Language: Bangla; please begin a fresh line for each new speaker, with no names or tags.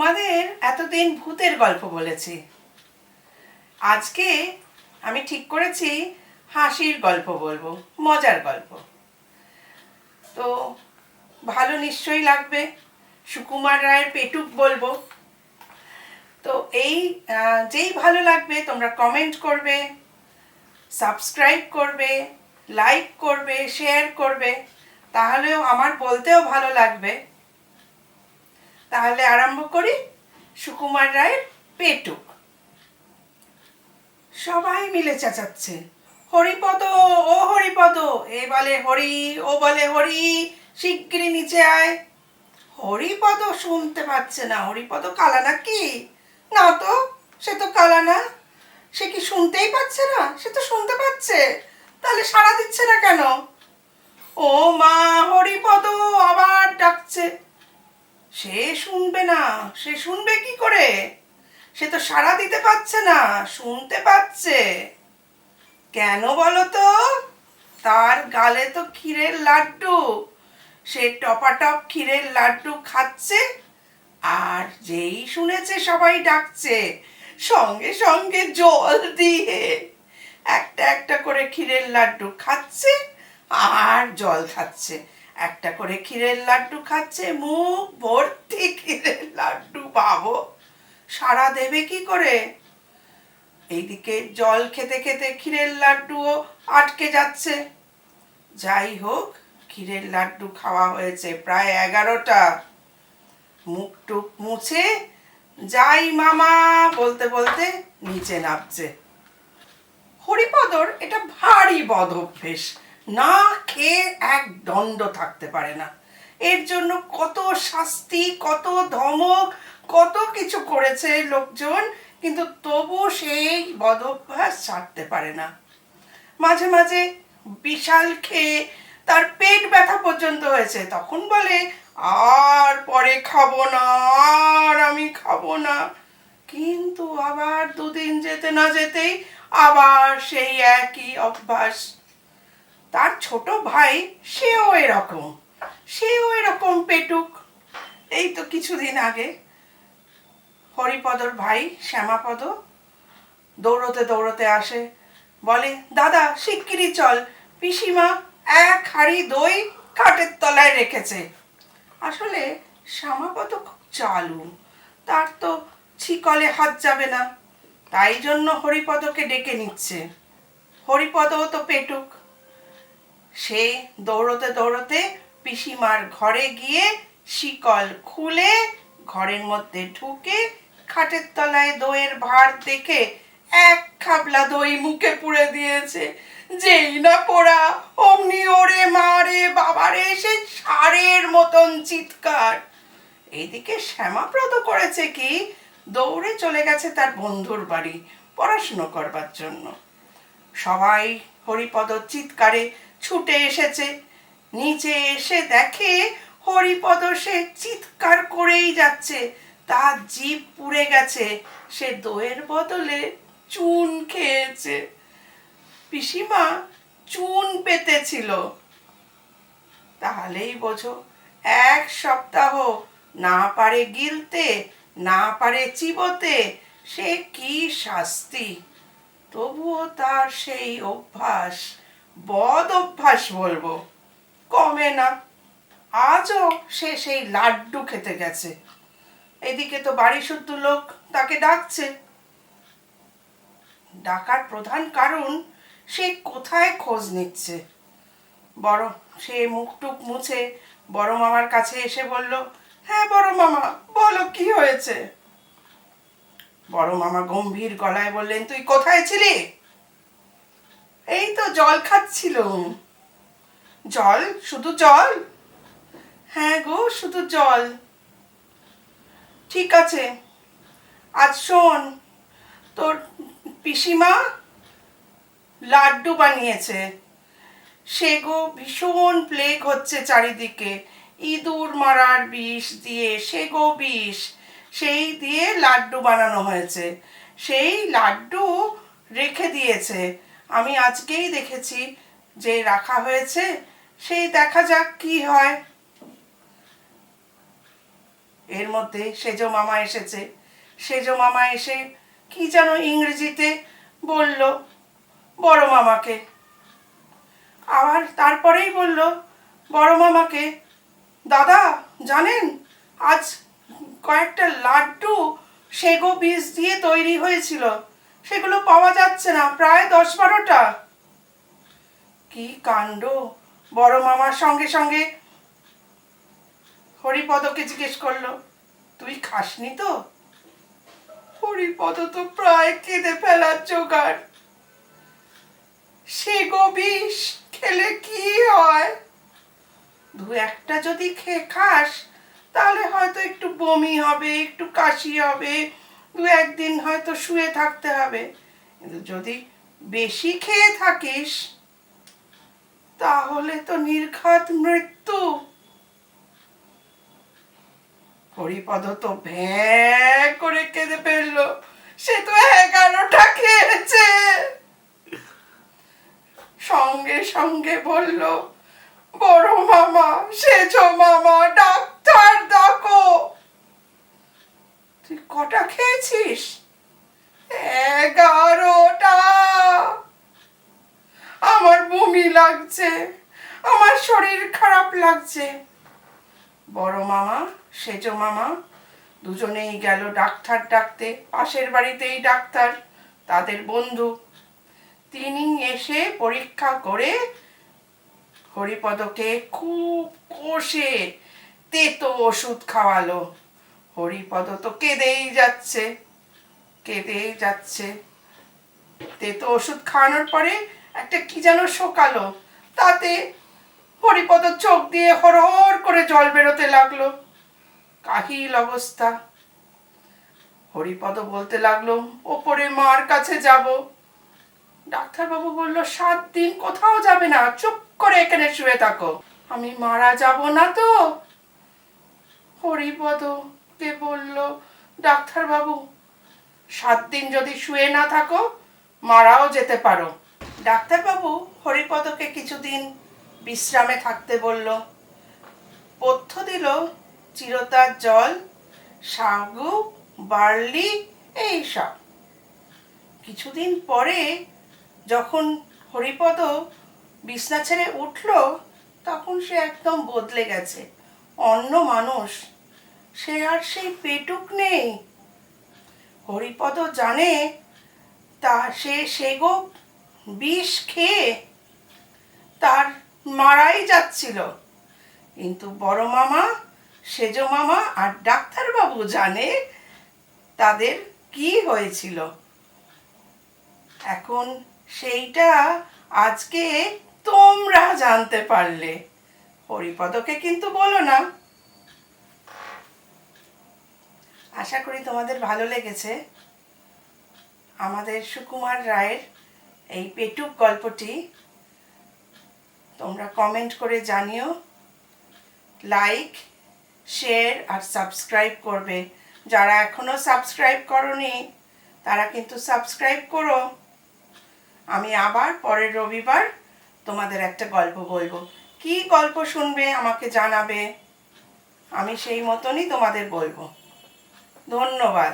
তোমাদের এতদিন ভূতের গল্প বলেছি। আজকে আমি ঠিক করেছি হাসির গল্প বলবো, মজার গল্প। তো ভালো নিশ্চয়ই লাগবে। সুকুমার রায়ের পেটুক বলবো। তো যেই ভালো লাগবে তোমরা কমেন্ট করবে, সাবস্ক্রাইব করবে, লাইক করবে, শেয়ার করবে, তাহলেও আমার বলতেও ভালো লাগবে। তাহলে আরম্ভ করি। সুকুমার রায়ের পেটুক। সবাই মিলে চেঁচাচ্ছে, হরিপদ, ও হরিপদ। এ বলে হরি, ও বলে হরি, শিগগিরই নিচে আয়। হরিপদ শুনতে পাচ্ছে না। হরিপদ কালা নাকি? না তো, সে তো কালা না। সে কি শুনতেই পাচ্ছে না? সে তো শুনতে পাচ্ছে, তাহলে সাড়া দিচ্ছে না কেন? ও মা, হরিপদ আবার ডাকছে। সে শুনবে না, সে শুনবে কি করে? সে তো সাড়া দিতে পারছে না, শুনতে পাচ্ছে। কেন বলো তো? তার গালে তো ক্ষীরের লাড্ডু। সে টপাটপ ক্ষীরের লাড্ডু খাচ্ছে, আর যেই শুনেছে সবাই ডাকছে, সঙ্গে সঙ্গে জল দিয়ে একটা একটা করে ক্ষীরের লাড্ডু খাচ্ছে আর জল খাচ্ছে। একটা করে ক্ষীরের লাড্ডু খাচ্ছে, মুখ ভর্তি ক্ষীরের লাড্ডু। ভাবো সারা দেবে কি করে? এইদিকে জল খেতে খেতে ক্ষীরের লাড্ডুও আটকে যাচ্ছে। যাই হোক, ক্ষীরের লাড্ডু খাওয়া হয়েছে প্রায় 11টা। মুখ টুক মুছে যাই মামা বলতে বলতে নিচে নামছে। হরিপদর এটা ভারী বদ অভ্যেস। না খেয়ে এক দণ্ড থাকতে পারে না। এর জন্য কত শাস্তি, কত ধমক, কত কিছু করেছে লোকজন, কিন্তু তবু সেই বদ অভ্যাস ছাড়তে পারে না। মাঝে মাঝে বিশাল খেয়ে তার পেট ব্যথা পর্যন্ত হয়েছে। তখন বলে, আর পরে খাবো না, আর আমি খাবো না। কিন্তু আবার দুদিন যেতে না যেতেই আবার সেই একই অভ্যাস। তার ছোট ভাই সেও এরকম পেটুক। এই তো কিছুদিন আগে হরিপদর ভাই শ্যামাপদ দৌড়তে দৌড়তে আসে, বলে, দাদা শিগগিরই চল, পিসিমা এক হাঁড়ি দই খাটের তলায় রেখেছে। আসলে শ্যামাপদ খুব চালু, তার তো ছিকলে হাত যাবে না, তাই জন্য হরিপদকে ডেকে নিচ্ছে। হরিপদও তো পেটুক। সে দৌড়তে দৌড়তে পিসিমার ঘরে গিয়ে শিকল খুলে ঘরের মধ্যে ঢুকে খাটের তলায় দইয়ের ভাঁড় দেখে এক খাবলা দই মুখে পুরে দিয়েছে। যেই না পোড়া, অমনি ওরে মারে বাবারে, সে ষাঁড়ের মতন চিৎকার। এইদিকে শ্যামাপ্রদ করেছে কি, দৌড়ে চলে গেছে তার বন্ধুর বাড়ি পড়াশুনো করবার জন্য। সবাই হরিপদর চিৎকারে ছুটে এসেছে। নিচে এসে দেখে হরিপদ সে চিৎকার করেই যাচ্ছে, তার জিভ পুড়ে গেছে, সে দইয়ের বদলে চুন খেয়েছে। পিসিমা চুন পেতেছিল। তাহলেই বোঝো, 1 সপ্তাহ না পারে গিলতে, না পারে চিবোতে, সে কি শাস্তি। তবুও তার সেই অভ্যাস, বদ অভ্যাস বলবো, কমে না। আজও সে সেই লাড্ডু খেতে গেছে। এদিকে তো বাড়ি শুদ্ধ লোক তাকে ডাকছে। ডাকার প্রধান কারণ, সে কোথায় খোঁজ নিচ্ছে। সে মুখটুক মুছে বড় মামার কাছে এসে বলল, হ্যাঁ বড় মামা, বলো কি হয়েছে। বড় মামা গম্ভীর গলায় বললেন, তুই কোথায় ছিলি? এই তো জল খাচ্ছিলুম। জল? শুধু জল? হ্যাঁ গো, শুধু জল। ঠিক আছে, আজ শোন, তোর পিসিমা লাড্ডু বানিয়েছে। সে গো ভীষণ প্লেগ হচ্ছে চারিদিকে, ইঁদুর মারার বিষ দিয়ে, সে গো বিষ, সেই দিয়ে লাড্ডু বানানো হয়েছে। সেই লাড্ডু রেখে দিয়েছে, আমি আজকেই দেখেছি যে রাখা হয়েছে, সেই দেখা যাক কি হয়। এর মধ্যে সেজো মামা এসেছে। সেজো মামা এসে কি যেন ইংরেজিতে বলল বড় মামাকে। আবার তারপরেই বলল বড় মামাকে, দাদা জানেন আজ কয়েকটা লাড্ডু সেগো বীজ দিয়ে তৈরি হয়েছিল, সেগুলো পাওয়া যাচ্ছে না, প্রায় 10-12টা। কি কাণ্ড! বড় মামার সঙ্গে সঙ্গে হরিপদকে জিজ্ঞেস করলো, তুই খাসনি তো? হরিপদ তো প্রায় কেঁদে ফেলার জোগাড়। সেগো বিষ খেলে কি হয়? 2-1টা যদি খাস তাহলে হয়তো একটু বমি হবে, একটু কাশি হবে, 2-1 দিন হয়তো শুয়ে থাকতে হবে। কিন্তু যদি বেশি খেয়ে থাকিস তাহলে তো নির্ঘাত মৃত্যু। হরিপদ তো ভ্যাঁ করে কেঁদে ফেললো, সে তো 11টা খেয়েছে। সঙ্গে সঙ্গে বলল, বড় মামা, সেজো মামা, ডাক্তার ডাকো। তুই কটা খেয়েছিস? 11টা। আমার বমি লাগছে, আমার শরীর খারাপ লাগছে। বড় মামা, সেজো মামা দুজনেই গেল ডাক্তার ডাকতে। পাশের বাড়িতেই ডাক্তার, তাদের বন্ধু। তিনি এসে পরীক্ষা করে হরিপদকে খুব কষে তেতো ওষুধ খাওয়ালো। হরিপদ তো কেঁদেই যাচ্ছে, কেঁদেই যাচ্ছে। তেতো ওষুধ খাওয়ানোর পরে একটা কি যেন শোকালো, তাতে হরিপদ চোখ দিয়ে হরহর করে জল বেরোতে লাগলো। কাহিল অবস্থা। হরিপদ বলতে লাগলো, ওপরে মার কাছে যাব। ডাক্তারবাবু বলল, 7 দিন কোথাও যাবে না, চুপ করে এখানে শুয়ে থাকো। আমি মারা যাব না তো? হরিপদকে বলল ডাক্তারবাবু, 7 দিন যদি শুয়ে না থাকো মারাও যেতে পারো। ডাক্তারবাবু হরিপদকে কিছুদিন বিশ্রামে থাকতে বলল। পথ্য দিল চিরতার জল, সাগু, বার্লি, এইসব। কিছুদিন পরে যখন হরিপদ বিছনা ছেড়ে উঠল তখন সে একদম বদলে গেছে, অন্য মানুষ। সে আর সেই পেটুক নেই। হরিপদ জানে তা সে সেগো বিষ খেয়ে তার মারাই যাচ্ছিল, কিন্তু বড় মামা, সেজো মামা আর ডাক্তারবাবু জানে তাদের কি হয়েছিল। এখন সেইটা আজকে তোমরা জানতে পারলে। হরিপদকে কিন্তু বলো না। আশা করি তোমাদের ভালো লেগেছে আমাদের সুকুমার রায়ের এই পেটুক গল্পটি। তোমরা কমেন্ট করে জানিও, লাইক, শেয়ার আর সাবস্ক্রাইব করবে। যারা এখনো সাবস্ক্রাইব করোনি তারা কিন্তু সাবস্ক্রাইব করো। আমি আবার পরের রবিবার তোমাদের একটা গল্প বলবো। কি গল্প শুনবে আমাকে জানাবে, আমি সেই মতনই তোমাদের বলবো। ধন্যবাদ।